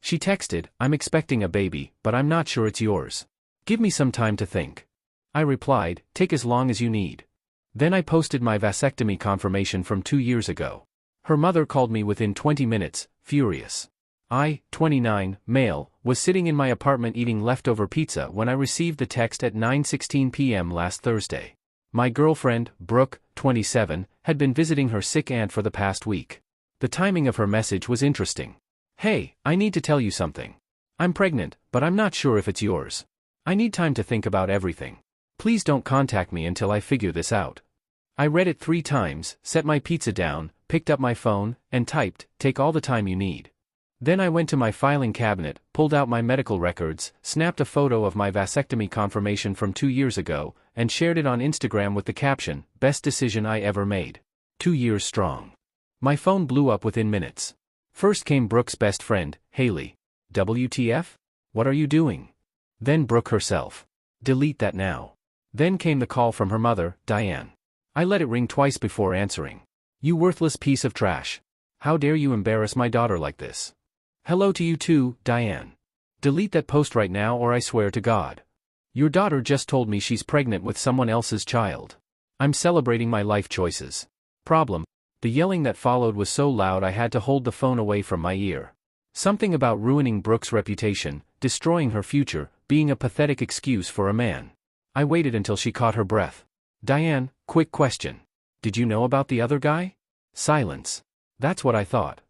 She texted, "I'm expecting a baby, but I'm not sure it's yours. Give me some time to think." I replied, "Take as long as you need." Then I posted my vasectomy confirmation from 2 years ago. Her mother called me within 20 minutes, furious. I, 29, male, was sitting in my apartment eating leftover pizza when I received the text at 9:16 p.m. last Thursday. My girlfriend, Brooke, 27, had been visiting her sick aunt for the past week. The timing of her message was interesting. "Hey, I need to tell you something. I'm pregnant, but I'm not sure if it's yours. I need time to think about everything. Please don't contact me until I figure this out." I read it 3 times, set my pizza down, picked up my phone, and typed, "Take all the time you need." Then I went to my filing cabinet, pulled out my medical records, snapped a photo of my vasectomy confirmation from 2 years ago, and shared it on Instagram with the caption, "Best decision I ever made. 2 years strong." My phone blew up within minutes. First came Brooke's best friend, Haley. "WTF? What are you doing?" Then Brooke herself. "Delete that now." Then came the call from her mother, Diane. I let it ring twice before answering. "You worthless piece of trash. How dare you embarrass my daughter like this?" "Hello to you too, Diane. Delete that post right now or I swear to God. Your daughter just told me she's pregnant with someone else's child. I'm celebrating my life choices." Problem: the yelling that followed was so loud I had to hold the phone away from my ear. Something about ruining Brooke's reputation, destroying her future, being a pathetic excuse for a man. I waited until she caught her breath. "Diane, quick question. Did you know about the other guy?" Silence. "That's what I thought."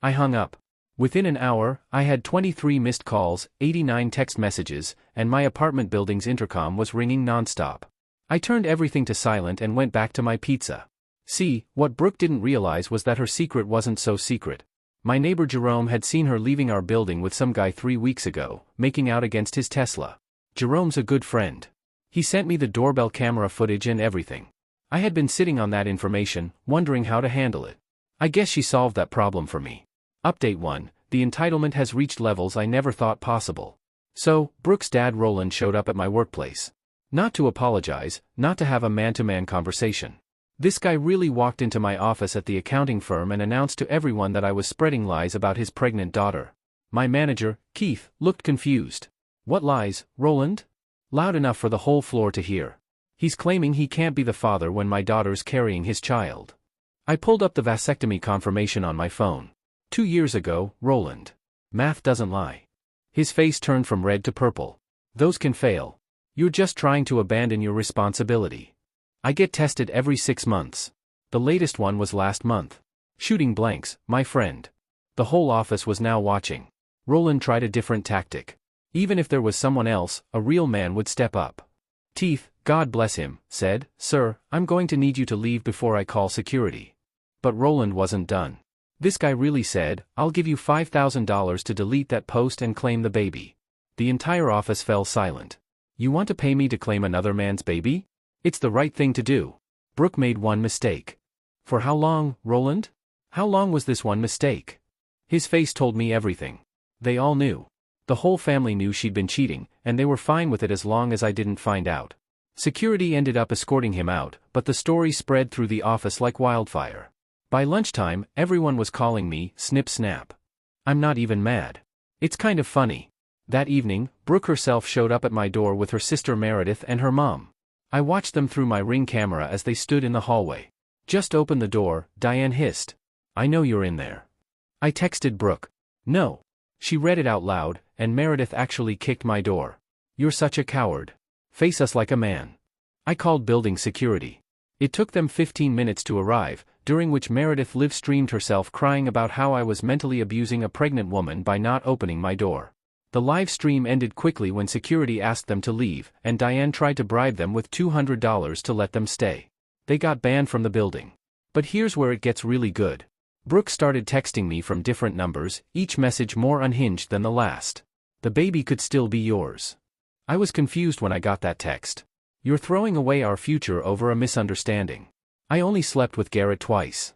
I hung up. Within an hour, I had 23 missed calls, 89 text messages, and my apartment building's intercom was ringing nonstop. I turned everything to silent and went back to my pizza. See, what Brooke didn't realize was that her secret wasn't so secret. My neighbor Jerome had seen her leaving our building with some guy 3 weeks ago, making out against his Tesla. Jerome's a good friend. He sent me the doorbell camera footage and everything. I had been sitting on that information, wondering how to handle it. I guess she solved that problem for me. Update 1, the entitlement has reached levels I never thought possible. So, Brooke's dad Roland showed up at my workplace. Not to apologize, not to have a man-to-man conversation. This guy really walked into my office at the accounting firm and announced to everyone that I was spreading lies about his pregnant daughter. My manager, Keith, looked confused. "What lies, Roland?" Loud enough for the whole floor to hear. "He's claiming he can't be the father when my daughter's carrying his child." I pulled up the vasectomy confirmation on my phone. 2 years ago, Roland. Math doesn't lie. His face turned from red to purple. "Those can fail. You're just trying to abandon your responsibility. I get tested every 6 months. The latest one was last month. Shooting blanks, my friend." The whole office was now watching. Roland tried a different tactic. Even if there was someone else, a real man would step up. Teeth, God bless him, said, "Sir, I'm going to need you to leave before I call security." But Roland wasn't done. This guy really said, "I'll give you $5,000 to delete that post and claim the baby." The entire office fell silent. "You want to pay me to claim another man's baby? It's the right thing to do." Brooke made one mistake. For how long, Roland? How long was this one mistake? His face told me everything. They all knew. The whole family knew she'd been cheating, and they were fine with it as long as I didn't find out. Security ended up escorting him out, but the story spread through the office like wildfire. By lunchtime, everyone was calling me Snip Snap. I'm not even mad. It's kind of funny. That evening, Brooke herself showed up at my door with her sister Meredith and her mom. I watched them through my Ring camera as they stood in the hallway. "Just open the door," Diane hissed. "I know you're in there." I texted Brooke. "No." She read it out loud, and Meredith actually kicked my door. "You're such a coward. Face us like a man." I called building security. It took them 15 minutes to arrive, during which Meredith live-streamed herself crying about how I was mentally abusing a pregnant woman by not opening my door. The live stream ended quickly when security asked them to leave, and Diane tried to bribe them with $200 to let them stay. They got banned from the building. But here's where it gets really good. Brooke started texting me from different numbers, each message more unhinged than the last. "The baby could still be yours." I was confused when I got that text. "You're throwing away our future over a misunderstanding. I only slept with Garrett twice."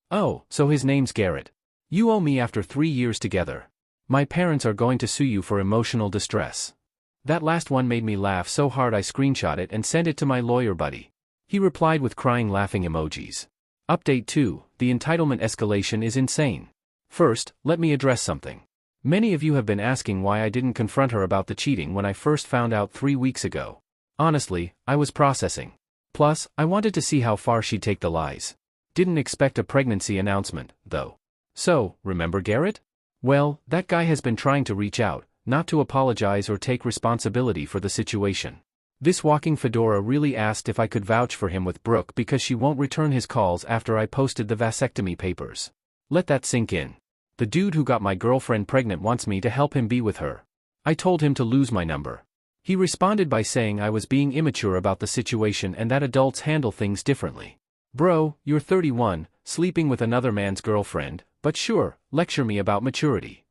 "Oh, so his name's Garrett. You owe me after 3 years together. My parents are going to sue you for emotional distress." That last one made me laugh so hard I screenshot it and sent it to my lawyer buddy. He replied with crying laughing emojis. Update 2, the entitlement escalation is insane. First, let me address something. Many of you have been asking why I didn't confront her about the cheating when I first found out 3 weeks ago. Honestly, I was processing. Plus, I wanted to see how far she'd take the lies. Didn't expect a pregnancy announcement, though. So, remember Garrett? Well, that guy has been trying to reach out, not to apologize or take responsibility for the situation. This walking fedora really asked if I could vouch for him with Brooke because she won't return his calls after I posted the vasectomy papers. Let that sink in. The dude who got my girlfriend pregnant wants me to help him be with her. I told him to lose my number. He responded by saying I was being immature about the situation and that adults handle things differently. Bro, you're 31, sleeping with another man's girlfriend, but sure, lecture me about maturity.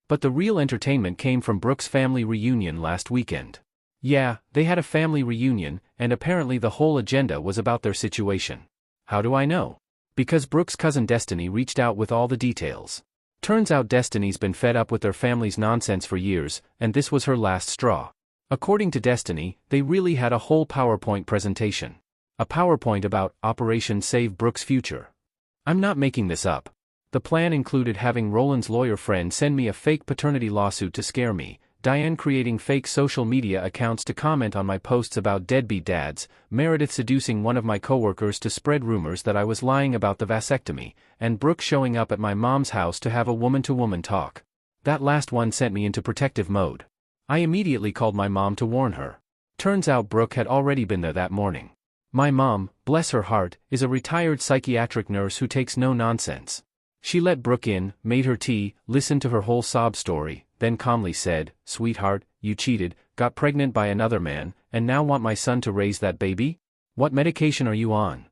But the real entertainment came from Brooke's family reunion last weekend. Yeah, they had a family reunion, and apparently the whole agenda was about their situation. How do I know? Because Brooke's cousin Destiny reached out with all the details. Turns out Destiny's been fed up with their family's nonsense for years, and this was her last straw. According to Destiny, they really had a whole PowerPoint presentation. A PowerPoint about Operation Save Brooke's Future. I'm not making this up. The plan included having Roland's lawyer friend send me a fake paternity lawsuit to scare me, Diane creating fake social media accounts to comment on my posts about deadbeat dads, Meredith seducing one of my coworkers to spread rumors that I was lying about the vasectomy, and Brooke showing up at my mom's house to have a woman-to-woman talk. That last one sent me into protective mode. I immediately called my mom to warn her. Turns out Brooke had already been there that morning. My mom, bless her heart, is a retired psychiatric nurse who takes no nonsense. She let Brooke in, made her tea, listened to her whole sob story, then calmly said, "Sweetheart, you cheated, got pregnant by another man, and now want my son to raise that baby? What medication are you on?"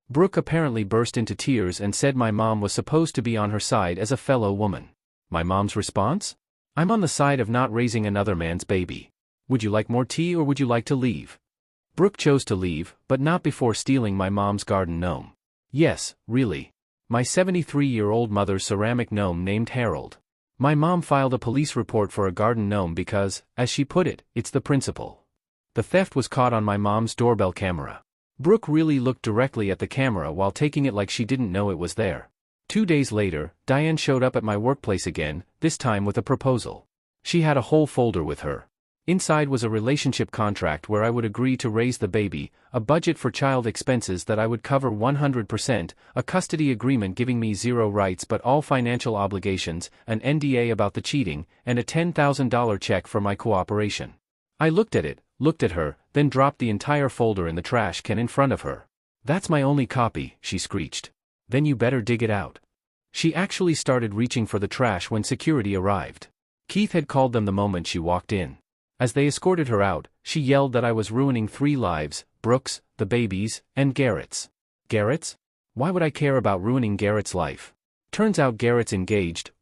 Brooke apparently burst into tears and said my mom was supposed to be on her side as a fellow woman. My mom's response? "I'm on the side of not raising another man's baby. Would you like more tea or would you like to leave?" Brooke chose to leave, but not before stealing my mom's garden gnome. Yes, really. My 73-year-old mother's ceramic gnome named Harold. My mom filed a police report for a garden gnome because, as she put it, it's the principle. The theft was caught on my mom's doorbell camera. Brooke really looked directly at the camera while taking it like she didn't know it was there. 2 days later, Diane showed up at my workplace again, this time with a proposal. She had a whole folder with her. Inside was a relationship contract where I would agree to raise the baby, a budget for child expenses that I would cover 100%, a custody agreement giving me zero rights but all financial obligations, an NDA about the cheating, and a $10,000 check for my cooperation. I looked at it, looked at her, then dropped the entire folder in the trash can in front of her. "That's my only copy," she screeched. "Then you better dig it out." She actually started reaching for the trash when security arrived. Keith had called them the moment she walked in. As they escorted her out, she yelled that I was ruining 3 lives, Brooke's, the baby's, and Garrett's. Garrett's? Why would I care about ruining Garrett's life? Turns out Garrett's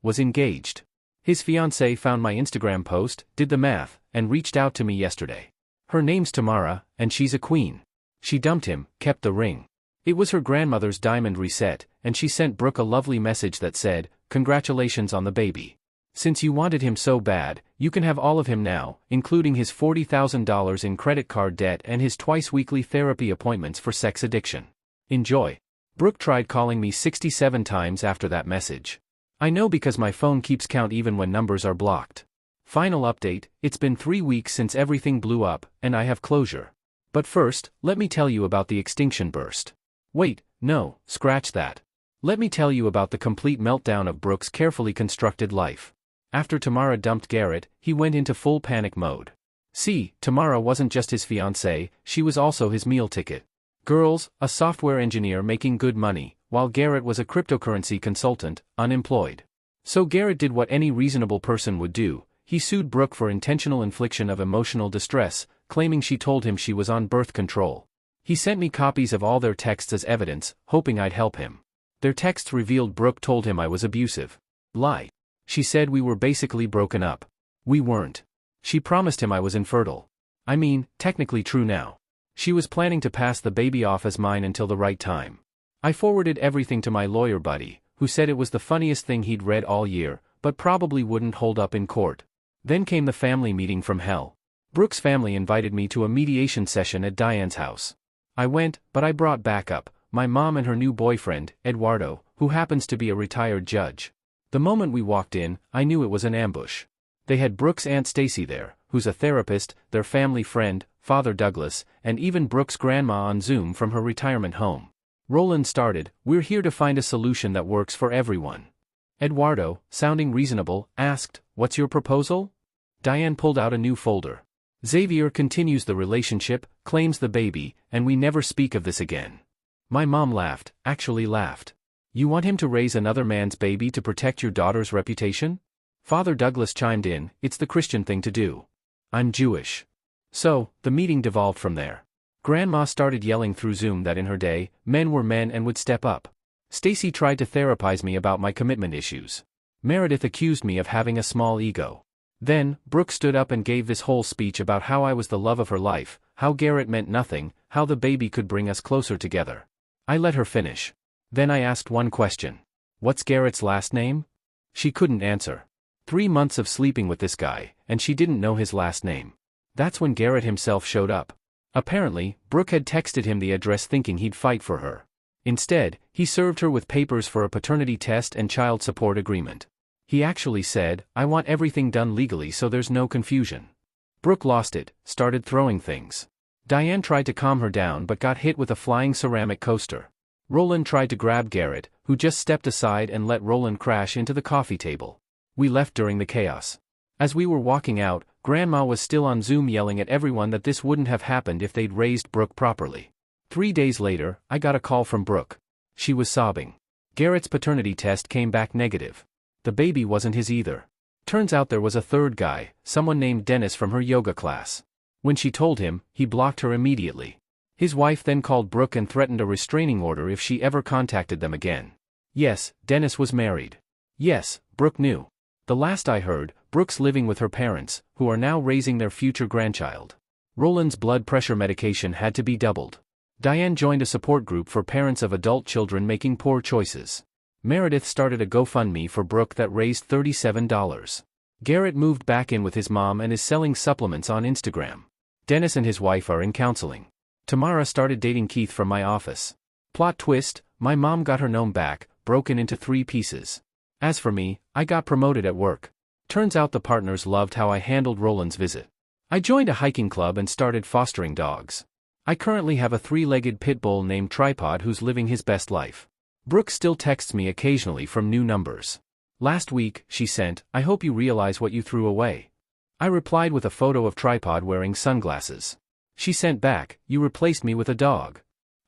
was engaged. His fiancée found my Instagram post, did the math, and reached out to me yesterday. Her name's Tamara, and she's a queen. She dumped him, kept the ring. It was her grandmother's diamond reset, and she sent Brooke a lovely message that said, "Congratulations on the baby. Since you wanted him so bad, you can have all of him now, including his $40,000 in credit card debt and his twice-weekly therapy appointments for sex addiction. Enjoy." Brooke tried calling me 67 times after that message. I know because my phone keeps count even when numbers are blocked. Final update, it's been 3 weeks since everything blew up, and I have closure. But first, let me tell you about the extinction burst. Wait, no, scratch that. Let me tell you about the complete meltdown of Brooke's carefully constructed life. After Tamara dumped Garrett, he went into full panic mode. See, Tamara wasn't just his fiancée, she was also his meal ticket. Girls, a software engineer making good money, while Garrett was a cryptocurrency consultant, unemployed. So Garrett did what any reasonable person would do, he sued Brooke for intentional infliction of emotional distress, claiming she told him she was on birth control. He sent me copies of all their texts as evidence, hoping I'd help him. Their texts revealed Brooke told him I was abusive. Lie. She said we were basically broken up. We weren't. She promised him I was infertile. I mean, technically true now. She was planning to pass the baby off as mine until the right time. I forwarded everything to my lawyer buddy, who said it was the funniest thing he'd read all year, but probably wouldn't hold up in court. Then came the family meeting from hell. Brooke's family invited me to a mediation session at Diane's house. I went, but I brought backup, my mom and her new boyfriend, Eduardo, who happens to be a retired judge. The moment we walked in, I knew it was an ambush. They had Brooke's Aunt Stacy there, who's a therapist, their family friend, Father Douglas, and even Brooke's grandma on Zoom from her retirement home. Roland started, "We're here to find a solution that works for everyone." Eduardo, sounding reasonable, asked, "What's your proposal?" Diane pulled out a new folder. "Xavier continues the relationship, claims the baby, and we never speak of this again." My mom laughed, actually laughed. "You want him to raise another man's baby to protect your daughter's reputation?" Father Douglas chimed in, "It's the Christian thing to do. I'm Jewish." So, the meeting devolved from there. Grandma started yelling through Zoom that in her day, men were men and would step up. Stacy tried to therapize me about my commitment issues. Meredith accused me of having a small ego. Then, Brooke stood up and gave this whole speech about how I was the love of her life, how Garrett meant nothing, how the baby could bring us closer together. I let her finish. Then I asked one question. "What's Garrett's last name?" She couldn't answer. 3 months of sleeping with this guy, and she didn't know his last name. That's when Garrett himself showed up. Apparently, Brooke had texted him the address thinking he'd fight for her. Instead, he served her with papers for a paternity test and child support agreement. He actually said, "I want everything done legally so there's no confusion." Brooke lost it, started throwing things. Diane tried to calm her down but got hit with a flying ceramic coaster. Roland tried to grab Garrett, who just stepped aside and let Roland crash into the coffee table. We left during the chaos. As we were walking out, Grandma was still on Zoom yelling at everyone that this wouldn't have happened if they'd raised Brooke properly. 3 days later, I got a call from Brooke. She was sobbing. Garrett's paternity test came back negative. The baby wasn't his either. Turns out there was a third guy, someone named Dennis from her yoga class. When she told him, he blocked her immediately. His wife then called Brooke and threatened a restraining order if she ever contacted them again. Yes, Dennis was married. Yes, Brooke knew. The last I heard, Brooke's living with her parents, who are now raising their future grandchild. Roland's blood pressure medication had to be doubled. Diane joined a support group for parents of adult children making poor choices. Meredith started a GoFundMe for Brooke that raised $37. Garrett moved back in with his mom and is selling supplements on Instagram. Dennis and his wife are in counseling. Tamara started dating Keith from my office. Plot twist, my mom got her gnome back, broken into 3 pieces. As for me, I got promoted at work. Turns out the partners loved how I handled Roland's visit. I joined a hiking club and started fostering dogs. I currently have a 3-legged pit bull named Tripod who's living his best life. Brooke still texts me occasionally from new numbers. Last week, she sent, "I hope you realize what you threw away." I replied with a photo of Tripod wearing sunglasses. She sent back, "You replaced me with a dog."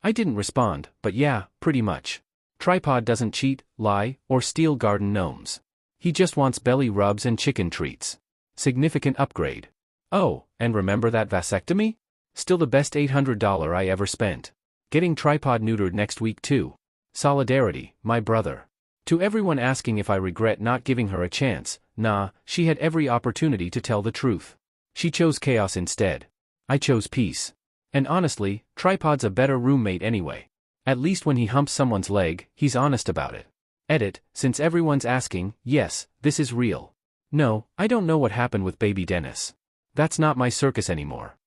I didn't respond, but yeah, pretty much. Tripod doesn't cheat, lie, or steal garden gnomes. He just wants belly rubs and chicken treats. Significant upgrade. Oh, and remember that vasectomy? Still the best $800 I ever spent. Getting Tripod neutered next week too. Solidarity, my brother. To everyone asking if I regret not giving her a chance, nah, she had every opportunity to tell the truth. She chose chaos instead. I chose peace. And honestly, Tripod's a better roommate anyway. At least when he humps someone's leg, he's honest about it. Edit, since everyone's asking, yes, this is real. No, I don't know what happened with baby Dennis. That's not my circus anymore.